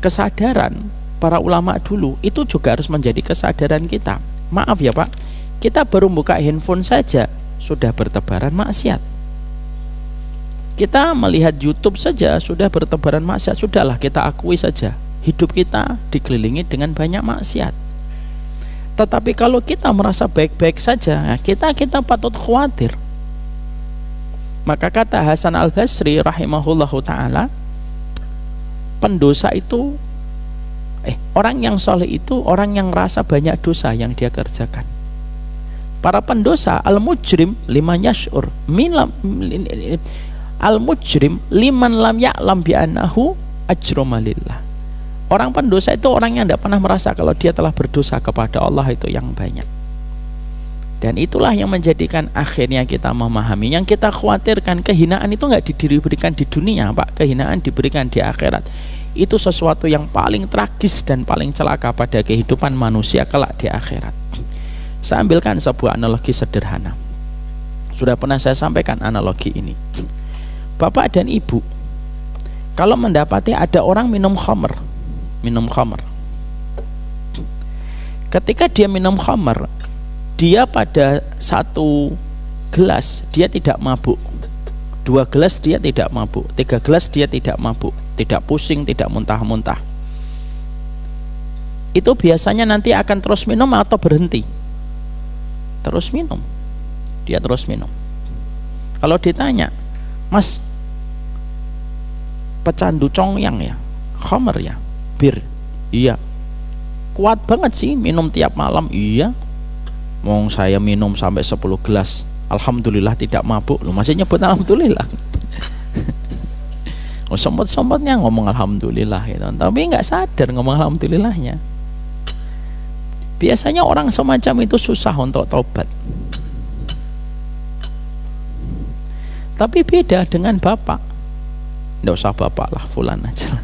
[SPEAKER 1] kesadaran para ulama dulu, itu juga harus menjadi kesadaran kita. Maaf ya Pak, kita baru buka handphone saja sudah bertebaran maksiat. Kita melihat YouTube saja sudah bertebaran maksiat. Sudahlah, kita akui saja, hidup kita dikelilingi dengan banyak maksiat. Tetapi kalau kita merasa baik-baik saja, kita patut khawatir. Maka kata Hasan Al-Basri rahimahullahu ta'ala, pendosa itu orang yang soleh itu orang yang rasa banyak dosa yang dia kerjakan. Para pendosa, al-mujrim liman yash'ur al-mujrim liman lam ya'lam bi'annahu ajromalillah. Orang pendosa itu orang yang tidak pernah merasa kalau dia telah berdosa kepada Allah itu yang banyak. Dan itulah yang menjadikan akhirnya kita memahami, yang kita khawatirkan, kehinaan itu nggak diberikan di dunia Pak, kehinaan diberikan di akhirat. Itu sesuatu yang paling tragis dan paling celaka pada kehidupan manusia kelak di akhirat. Saya ambilkan sebuah analogi sederhana. Sudah pernah saya sampaikan analogi ini. Bapak dan Ibu, kalau mendapati ada orang minum khamr, ketika dia minum khamr, dia pada 1 gelas dia tidak mabuk, 2 gelas dia tidak mabuk, 3 gelas dia tidak mabuk, tidak pusing, tidak muntah-muntah. Itu biasanya nanti akan terus minum atau berhenti? Terus minum. Dia terus minum. Kalau ditanya, Mas, pecandu congyang ya, khamr ya, bir? Iya. Kuat banget sih minum tiap malam? Iya. Mau saya minum sampai 10 gelas, alhamdulillah tidak mabuk. Lu masih nyebut alhamdulillah. Sombot-sombotnya ngomong alhamdulillah gitu, tapi nggak sadar ngomong alhamdulillahnya. Biasanya orang semacam itu susah untuk tobat. Tapi beda dengan bapak. Nggak usah bapak lah, fulan aja.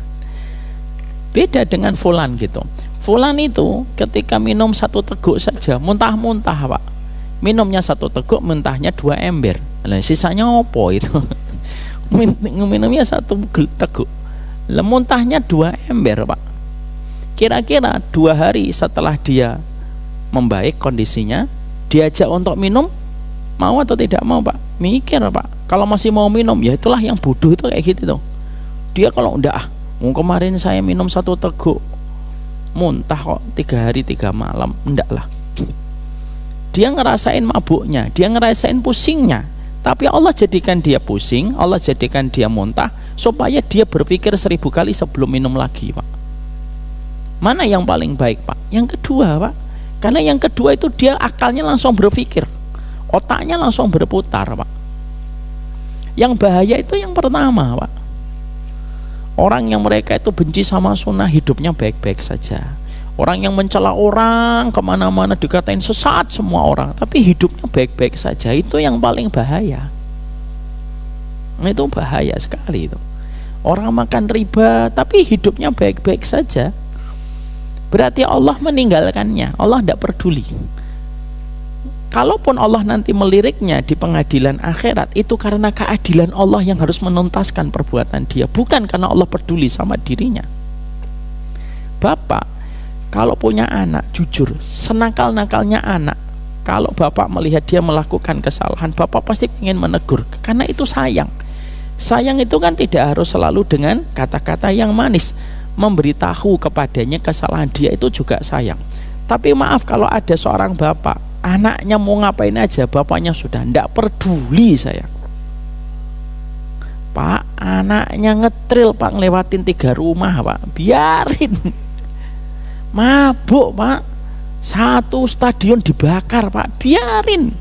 [SPEAKER 1] Beda dengan fulan gitu. Fulan itu ketika minum 1 teguk saja muntah-muntah Pak. Minumnya 1 teguk, muntahnya 2 ember. Lah sisanya opo itu? Minumnya 1 teguk, lah muntahnya 2 ember Pak. Kira-kira 2 hari setelah dia membaik kondisinya, diajak untuk minum, mau atau tidak mau Pak? Mikir Pak. Kalau masih mau minum, ya itulah yang bodoh itu kayak gitu tuh. Dia kalau udah kemarin saya minum 1 teguk muntah kok 3 hari 3 malam, enggak lah. Dia ngerasain mabuknya, dia ngerasain pusingnya, tapi Allah jadikan dia pusing, Allah jadikan dia muntah supaya dia berpikir 1000 kali sebelum minum lagi Pak. Mana yang paling baik Pak? Yang kedua Pak. Karena yang kedua itu dia akalnya langsung berpikir, otaknya langsung berputar, Pak. Yang bahaya itu yang pertama, Pak. Orang yang mereka itu benci sama sunnah, hidupnya baik-baik saja. Orang yang mencela orang, kemana-mana dikatain sesat semua orang, tapi hidupnya baik-baik saja, itu yang paling bahaya. Itu bahaya sekali itu. Orang makan riba, tapi hidupnya baik-baik saja, berarti Allah meninggalkannya, Allah tidak peduli. Kalaupun Allah nanti meliriknya di pengadilan akhirat, itu karena keadilan Allah yang harus menuntaskan perbuatan dia, bukan karena Allah peduli sama dirinya. Bapak kalau punya anak, jujur, senakal-nakalnya anak, kalau bapak melihat dia melakukan kesalahan, bapak pasti ingin menegur, karena itu sayang. Sayang itu kan tidak harus selalu dengan kata-kata yang manis. Memberitahu kepadanya kesalahan dia itu juga sayang. Tapi maaf, kalau ada seorang bapak, anaknya mau ngapain aja, bapaknya sudah tidak peduli. Saya, Pak, anaknya ngetril, Pak, ngelewatin 3 rumah, Pak, biarin. Mabuk, Pak, 1 stadion dibakar, Pak, biarin.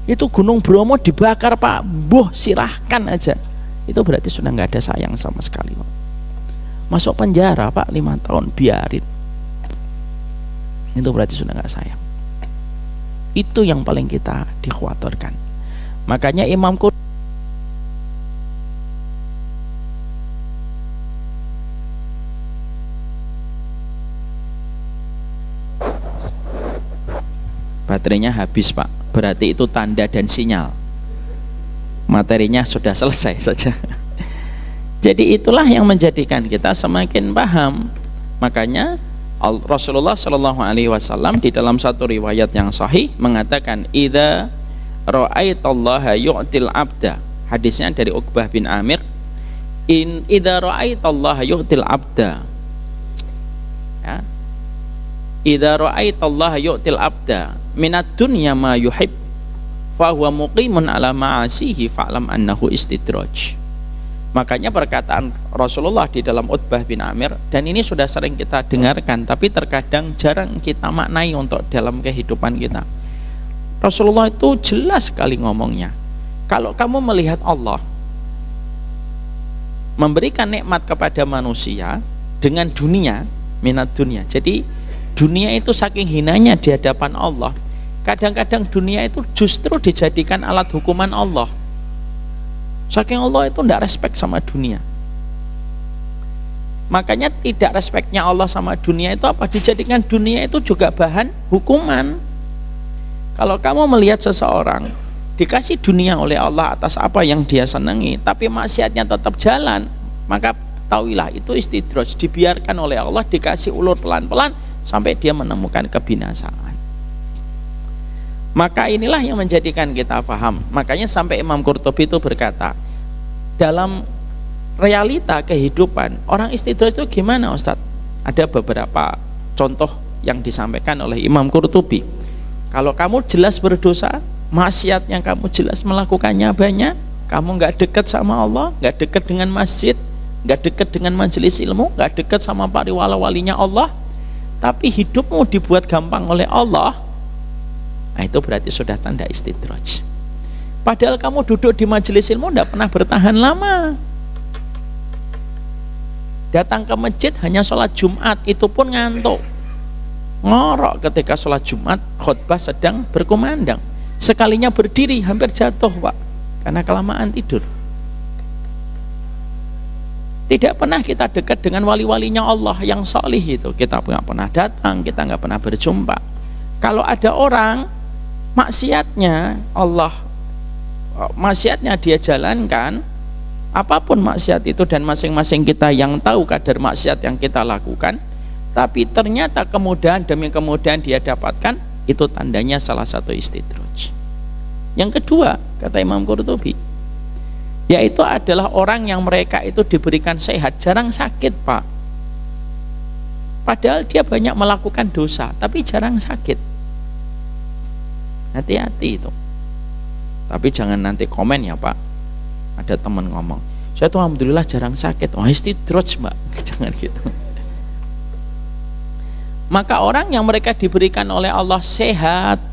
[SPEAKER 1] Itu Gunung Bromo dibakar, Pak, boh, silahkan aja. Itu berarti sudah nggak ada sayang sama sekali, Pak. Masuk penjara, Pak, 5 tahun, biarin. Itu berarti sudah nggak sayang. Itu yang paling kita dikhawatirkan. Makanya Imam Qurtubi baterainya habis, Pak, berarti itu tanda dan sinyal materinya sudah selesai saja. Jadi itulah yang menjadikan kita semakin paham. Makanya Rasulullah Shallallahu Alaihi Wasallam di dalam satu riwayat yang sahih mengatakan, idza ra'aitallaha yu'til abda, hadisnya dari Uqbah bin Amir, idza ra'aitallaha yu'til abda, ya, idza ra'aitallaha yu'til abda minad dunya ma yuhib fa huwa muqimun ala ma'asihi fa'lam annahu istidraj. Makanya perkataan Rasulullah di dalam Uqbah bin Amir, dan ini sudah sering kita dengarkan tapi terkadang jarang kita maknai untuk dalam kehidupan kita. Rasulullah itu jelas sekali ngomongnya, kalau kamu melihat Allah memberikan nikmat kepada manusia dengan dunia, minat dunia, jadi dunia itu saking hinanya di hadapan Allah, kadang-kadang dunia itu justru dijadikan alat hukuman Allah. Saking Allah itu tidak respect sama dunia. Makanya tidak respectnya Allah sama dunia itu apa? Dijadikan dunia itu juga bahan hukuman. Kalau kamu melihat seseorang dikasih dunia oleh Allah atas apa yang dia senangi, tapi maksiatnya tetap jalan, maka tahuilah itu istidraj, dibiarkan oleh Allah, dikasih ulur pelan-pelan sampai dia menemukan kebinasaan. Maka inilah yang menjadikan kita paham. Makanya sampai Imam Qurtubi itu berkata, dalam realita kehidupan orang istidraj itu gimana, Ustadz? Ada beberapa contoh yang disampaikan oleh Imam Qurtubi. Kalau kamu jelas berdosa, maksiat yang kamu jelas melakukannya banyak, kamu nggak dekat sama Allah, nggak dekat dengan masjid, nggak dekat dengan majelis ilmu, nggak dekat sama para wali-walinya Allah, tapi hidupmu dibuat gampang oleh Allah, nah itu berarti sudah tanda istidraj. Padahal kamu duduk di majelis ilmu tidak pernah bertahan lama, datang ke masjid hanya sholat Jumat, itu pun ngantuk, ngorok ketika sholat Jumat, khutbah sedang berkumandang, sekalinya berdiri hampir jatuh, Pak, karena kelamaan tidur. Tidak pernah kita dekat dengan wali-walinya Allah yang salih itu, kita nggak pernah datang, kita nggak pernah berjumpa. Kalau ada orang maksiatnya dia jalankan, apapun maksiat itu, dan masing-masing kita yang tahu kadar maksiat yang kita lakukan, tapi ternyata kemudahan demi kemudahan dia dapatkan, itu tandanya salah satu istidraj. Yang kedua, kata Imam Qurtubi, yaitu adalah orang yang mereka itu diberikan sehat, jarang sakit, Pak, padahal dia banyak melakukan dosa tapi jarang sakit. Hati-hati itu. Tapi jangan nanti komen ya, Pak, ada teman ngomong, saya tuh alhamdulillah jarang sakit, istidraj, Mbak. Jangan gitu. Maka orang yang mereka diberikan oleh Allah sehat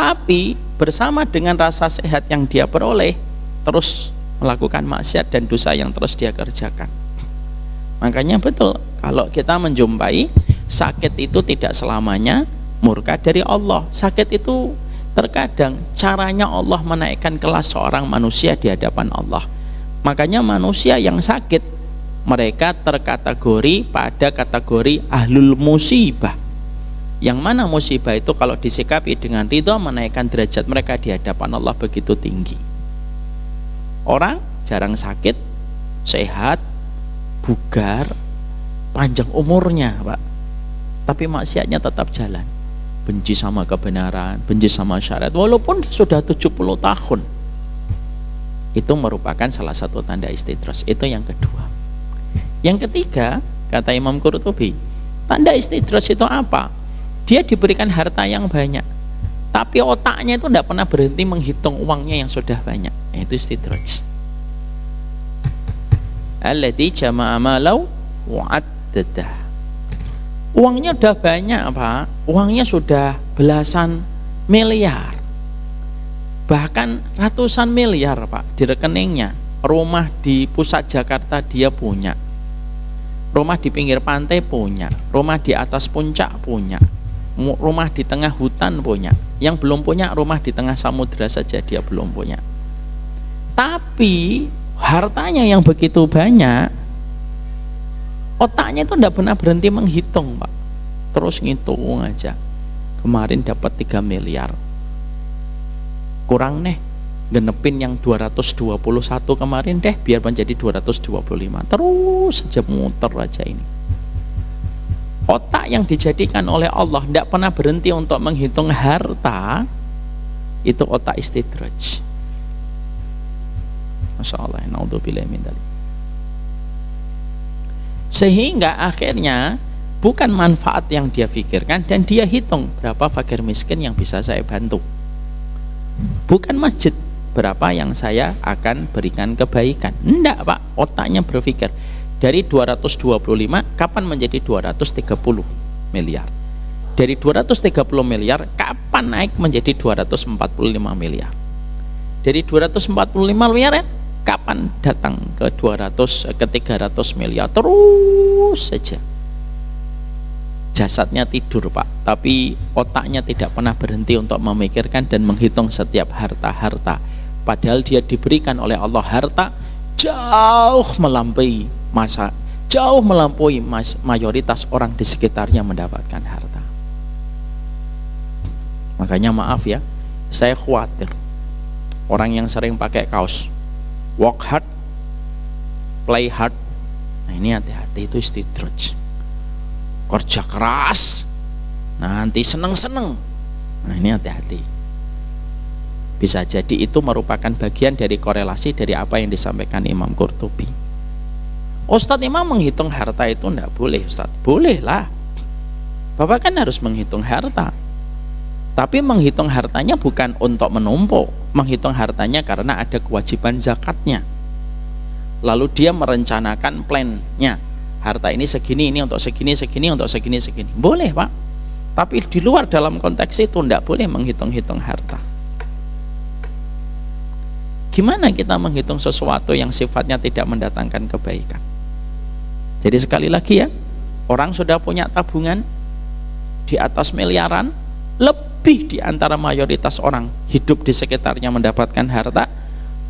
[SPEAKER 1] Tapi bersama dengan rasa sehat yang dia peroleh, terus melakukan maksiat dan dosa yang terus dia kerjakan. Makanya betul, kalau kita menjumpai sakit itu tidak selamanya murka dari Allah. Sakit itu terkadang caranya Allah menaikkan kelas seorang manusia di hadapan Allah. Makanya manusia yang sakit, mereka terkategori pada kategori ahlul musibah. Yang mana musibah itu kalau disikapi dengan ridho menaikkan derajat mereka di hadapan Allah begitu tinggi. Orang jarang sakit, sehat, bugar, panjang umurnya, Pak. Tapi maksiatnya tetap jalan. Benci sama kebenaran, benci sama syariat, walaupun sudah 70 tahun. Itu merupakan salah satu tanda istidraj. Itu yang kedua. Yang ketiga, kata Imam Qurtubi, tanda istidraj itu apa? Dia diberikan harta yang banyak, tapi otaknya itu tidak pernah berhenti menghitung uangnya yang sudah banyak. Itu istidraj. Alladzi jama'a malau wa'addadah. Uangnya udah banyak, Pak. Uangnya sudah belasan miliar, bahkan ratusan miliar, Pak, di rekeningnya. Rumah di pusat Jakarta dia punya, rumah di pinggir pantai punya, rumah di atas puncak punya, rumah di tengah hutan punya. Yang belum punya rumah di tengah samudra saja dia belum punya. Tapi hartanya yang begitu banyak, otaknya itu tidak pernah berhenti menghitung, Pak. Terus ngitung aja. Kemarin dapat 3 miliar. Kurang nih, genepin yang 221 kemarin deh, biar menjadi 225. Terus saja muter aja ini. Otak yang dijadikan oleh Allah tidak pernah berhenti untuk menghitung harta. Itu otak istidraj. Masya Allah, naudzubillah min dzalik. Sehingga akhirnya bukan manfaat yang dia pikirkan dan dia hitung berapa fakir miskin yang bisa saya bantu, bukan masjid berapa yang saya akan berikan kebaikan. Enggak, Pak. Otaknya berpikir dari 225 kapan menjadi 230 miliar, dari 230 miliar kapan naik menjadi 245 miliar, dari 245 miliar ya kapan datang ke 300 miliar. Terus saja. Jasadnya tidur, Pak, tapi otaknya tidak pernah berhenti untuk memikirkan dan menghitung setiap harta-harta. Padahal dia diberikan oleh Allah harta jauh melampaui mayoritas orang di sekitarnya mendapatkan harta. Makanya maaf ya, saya khawatir orang yang sering pakai kaos work hard, play hard. Nah ini hati-hati, itu istidraj. Kerja keras, nanti seneng-seneng. Nah ini hati-hati. Bisa jadi itu merupakan bagian dari korelasi dari apa yang disampaikan Imam Qurtubi. Ustadz Imam menghitung harta itu enggak boleh, Ustadz. Boleh lah. Bapak kan harus menghitung harta. Tapi menghitung hartanya bukan untuk menumpuk, menghitung hartanya karena ada kewajiban zakatnya. Lalu dia merencanakan plannya, harta ini segini, ini untuk segini, segini, untuk segini, segini. Boleh, Pak. Tapi di luar dalam konteks itu tidak boleh menghitung-hitung harta. Gimana kita menghitung sesuatu yang sifatnya tidak mendatangkan kebaikan? Jadi sekali lagi ya, orang sudah punya tabungan di atas miliaran, lebih di antara mayoritas orang hidup di sekitarnya mendapatkan harta,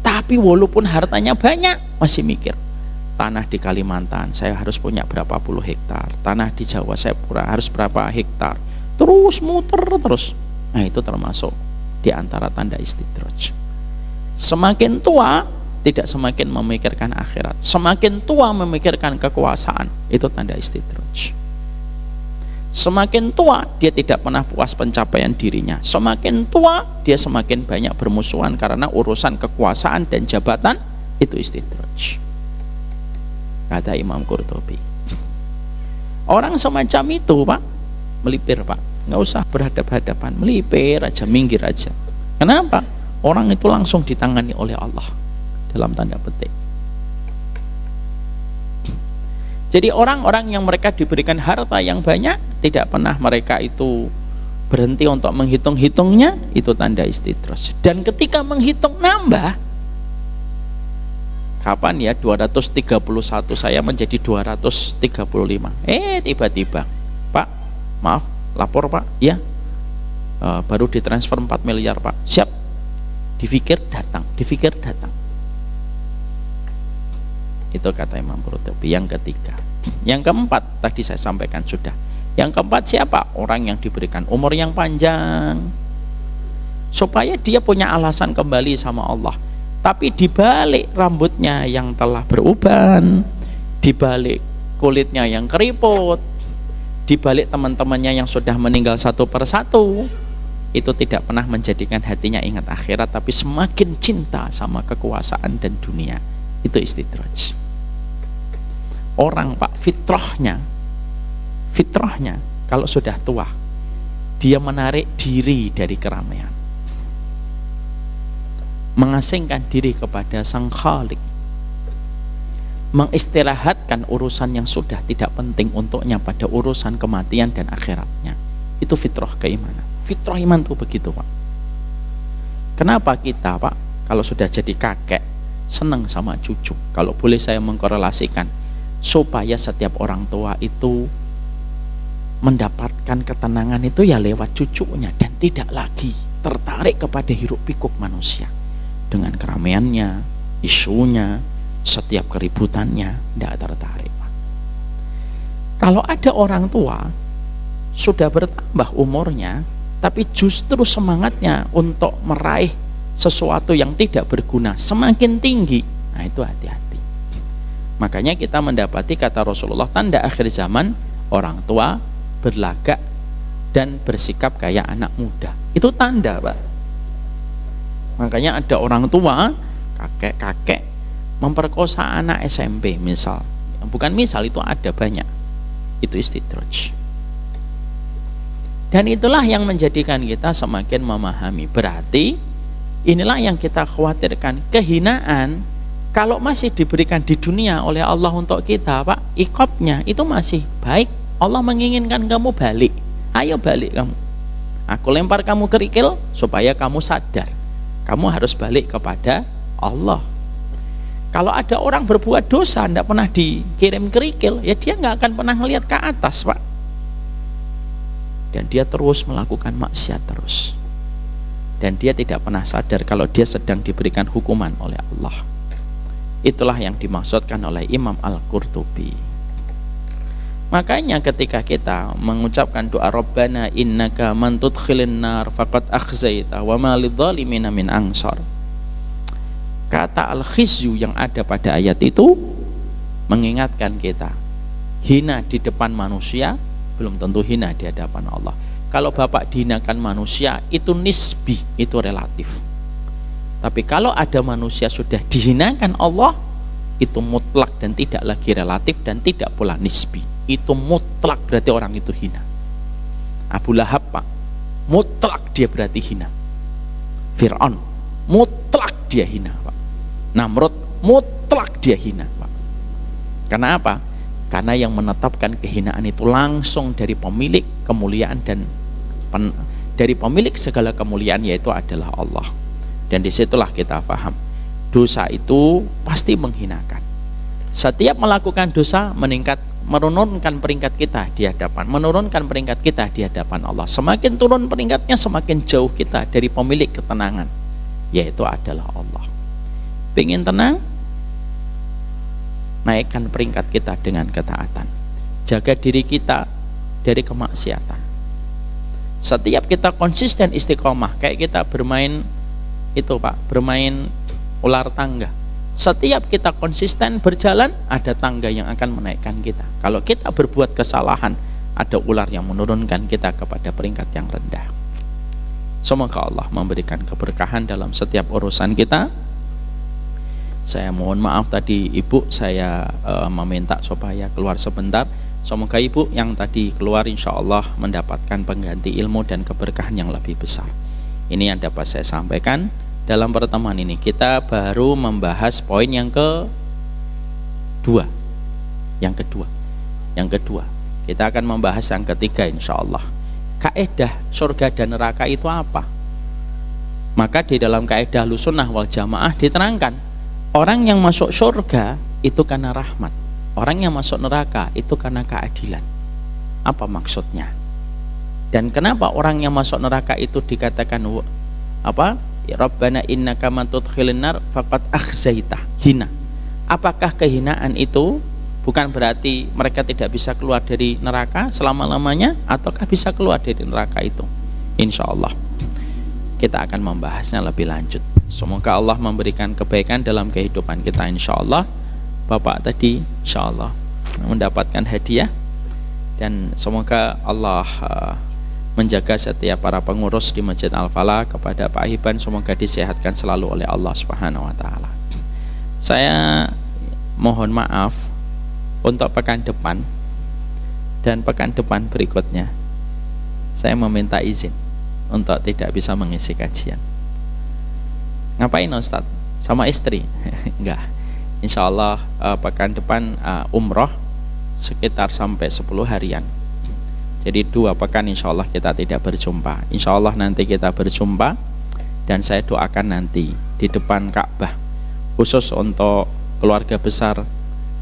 [SPEAKER 1] tapi walaupun hartanya banyak masih mikir, tanah di Kalimantan saya harus punya berapa puluh hektar, tanah di Jawa saya harus berapa hektar, terus muter terus. Nah itu termasuk di antara tanda istidraj. Semakin tua tidak semakin memikirkan akhirat, semakin tua memikirkan kekuasaan, itu tanda istidraj. Semakin tua dia tidak pernah puas pencapaian dirinya, semakin tua dia semakin banyak bermusuhan karena urusan kekuasaan dan jabatan, itu istidraj, kata Imam Qurtubi. Orang semacam itu, Pak, melipir, Pak, nggak usah berhadap-hadapan, melipir aja, minggir aja. Kenapa? Orang itu langsung ditangani oleh Allah dalam tanda petik. Jadi orang-orang yang mereka diberikan harta yang banyak, tidak pernah mereka itu berhenti untuk menghitung-hitungnya, itu tanda istidraj. Dan ketika menghitung nambah, kapan ya 231 saya menjadi 235, tiba-tiba, Pak, maaf, lapor Pak, ya, baru ditransfer 4 miliar Pak, siap, difikir datang. Itu kata Imam Qurtubi. Yang ketiga. Yang keempat tadi saya sampaikan sudah. Yang keempat siapa? Orang yang diberikan umur yang panjang, supaya dia punya alasan kembali sama Allah. Tapi dibalik rambutnya yang telah beruban, dibalik kulitnya yang keriput, dibalik teman-temannya yang sudah meninggal satu persatu, itu tidak pernah menjadikan hatinya ingat akhirat, tapi semakin cinta sama kekuasaan dan dunia. Itu istidraj. Orang Pak, fitrahnya kalau sudah tua, dia menarik diri dari keramaian, mengasingkan diri kepada Sang Khalik, mengistirahatkan urusan yang sudah tidak penting untuknya pada urusan kematian dan akhiratnya. Itu fitrah keimanan. Fitrah iman itu begitu Pak. Kenapa kita Pak kalau sudah jadi kakek senang sama cucu? Kalau boleh saya mengkorelasikan, supaya setiap orang tua itu mendapatkan ketenangan itu ya lewat cucunya, dan tidak lagi tertarik kepada hiruk pikuk manusia dengan keramaiannya, isunya, setiap keributannya, tidak tertarik. Kalau ada orang tua sudah bertambah umurnya, tapi justru semangatnya untuk meraih sesuatu yang tidak berguna semakin tinggi, nah itu hati-hati. Makanya kita mendapati kata Rasulullah, tanda akhir zaman orang tua berlagak dan bersikap kayak anak muda. Itu tanda Pak. Makanya ada orang tua, kakek-kakek memperkosa anak SMP misal. Bukan misal, itu ada banyak. Itu istidraj. Dan itulah yang menjadikan kita semakin memahami. Berarti inilah yang kita khawatirkan, kehinaan kalau masih diberikan di dunia oleh Allah untuk kita Pak, iqabnya itu masih baik. Allah menginginkan kamu balik. Ayo balik kamu. Aku lempar kamu kerikil supaya kamu sadar, kamu harus balik kepada Allah. Kalau ada orang berbuat dosa tidak pernah dikirim kerikil, ya dia nggak akan pernah ngelihat ke atas Pak. Dan dia terus melakukan maksiat terus. Dan dia tidak pernah sadar kalau dia sedang diberikan hukuman oleh Allah. Itulah yang dimaksudkan oleh Imam Al-Qurtubi. Makanya ketika kita mengucapkan doa Rabbana innaka man tudkhilin nar faqad akhzaita wa ma lidzalimina min ansar, kata al-khizyu yang ada pada ayat itu mengingatkan kita, hina di depan manusia belum tentu hina di hadapan Allah. Kalau bapak dihinakan manusia itu nisbi, itu relatif. Tapi kalau ada manusia sudah dihinakan Allah, itu mutlak dan tidak lagi relatif dan tidak pula nisbi. Itu mutlak, berarti orang itu hina. Abu Lahab Pak, mutlak dia berarti hina. Fir'aun, mutlak dia hina Pak. Namrud, mutlak dia hina Pak. Karena apa? Karena yang menetapkan kehinaan itu langsung dari pemilik kemuliaan dan dari pemilik segala kemuliaan, yaitu adalah Allah. Dan disitulah kita paham, dosa itu pasti menghinakan. Setiap melakukan dosa menurunkan peringkat kita di hadapan, menurunkan peringkat kita di hadapan Allah. Semakin turun peringkatnya, semakin jauh kita dari pemilik ketenangan, yaitu adalah Allah. Pengen tenang, naikkan peringkat kita dengan ketaatan. Jaga diri kita dari kemaksiatan. Setiap kita konsisten istiqomah, kayak kita bermain itu Pak, bermain ular tangga. Setiap kita konsisten berjalan, ada tangga yang akan menaikkan kita. Kalau kita berbuat kesalahan, ada ular yang menurunkan kita kepada peringkat yang rendah. Semoga Allah memberikan keberkahan dalam setiap urusan kita. Saya mohon maaf tadi Ibu, saya meminta supaya keluar sebentar. Semoga Ibu yang tadi keluar insya Allah mendapatkan pengganti ilmu dan keberkahan yang lebih besar. Ini yang dapat saya sampaikan dalam pertemuan ini. Kita baru membahas poin yang kedua. Yang kedua kita akan membahas yang ketiga insya Allah. Kaedah surga dan neraka itu apa? Maka di dalam kaedah Ahlussunnah wal Jamaah diterangkan, orang yang masuk surga itu karena rahmat, orang yang masuk neraka itu karena keadilan. Apa maksudnya? Dan kenapa orang yang masuk neraka itu dikatakan apa? Rabbana innaka man tudkhilin nar faqad akhzaita, hina. Apakah kehinaan itu bukan berarti mereka tidak bisa keluar dari neraka selama-lamanya, ataukah bisa keluar dari neraka itu? Insya Allah kita akan membahasnya lebih lanjut. Semoga Allah memberikan kebaikan dalam kehidupan kita. Insya Allah Bapak tadi insya Allah mendapatkan hadiah, dan semoga Allah menjaga setiap para pengurus di Masjid Al-Falah. Kepada Pak Hiban, semoga disehatkan selalu oleh Allah Subhanahu wa taala. Saya mohon maaf untuk pekan depan dan pekan depan berikutnya saya meminta izin untuk tidak bisa mengisi kajian. Ngapain Ustaz? Sama istri? Enggak. Insya Allah pekan depan umroh sekitar sampai 10 harian. Jadi 2 pekan insya Allah kita tidak berjumpa. Insya Allah nanti kita berjumpa, dan saya doakan nanti di depan Ka'bah khusus untuk keluarga besar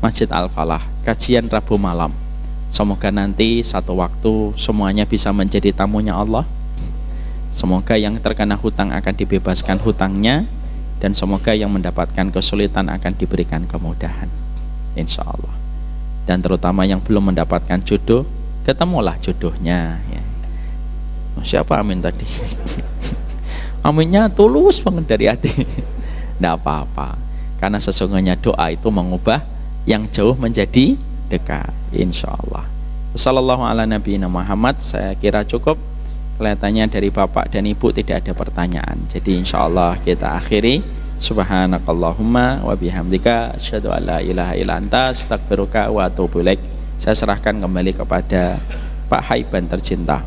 [SPEAKER 1] Masjid Al-Falah kajian Rabu malam. Semoga nanti satu waktu semuanya bisa menjadi tamunya Allah. Semoga yang terkena hutang akan dibebaskan hutangnya, dan semoga yang mendapatkan kesulitan akan diberikan kemudahan, insya Allah. Dan terutama yang belum mendapatkan jodoh, ketemulah jodohnya ya. Siapa amin tadi? Aminnya tulus banget dari hati. Tidak apa-apa, karena sesungguhnya doa itu mengubah yang jauh menjadi dekat, insya Allah. Wassallallahu ala nabiyina Muhammad. Saya kira cukup. Kelihatannya dari Bapak dan Ibu tidak ada pertanyaan, jadi insya Allah kita akhiri. Subhanakallahumma wa bihamdika asyhadu an la ilaha illa anta astaghfiruka wa atubu ilaik. Saya serahkan kembali kepada Pak Haiban tercinta.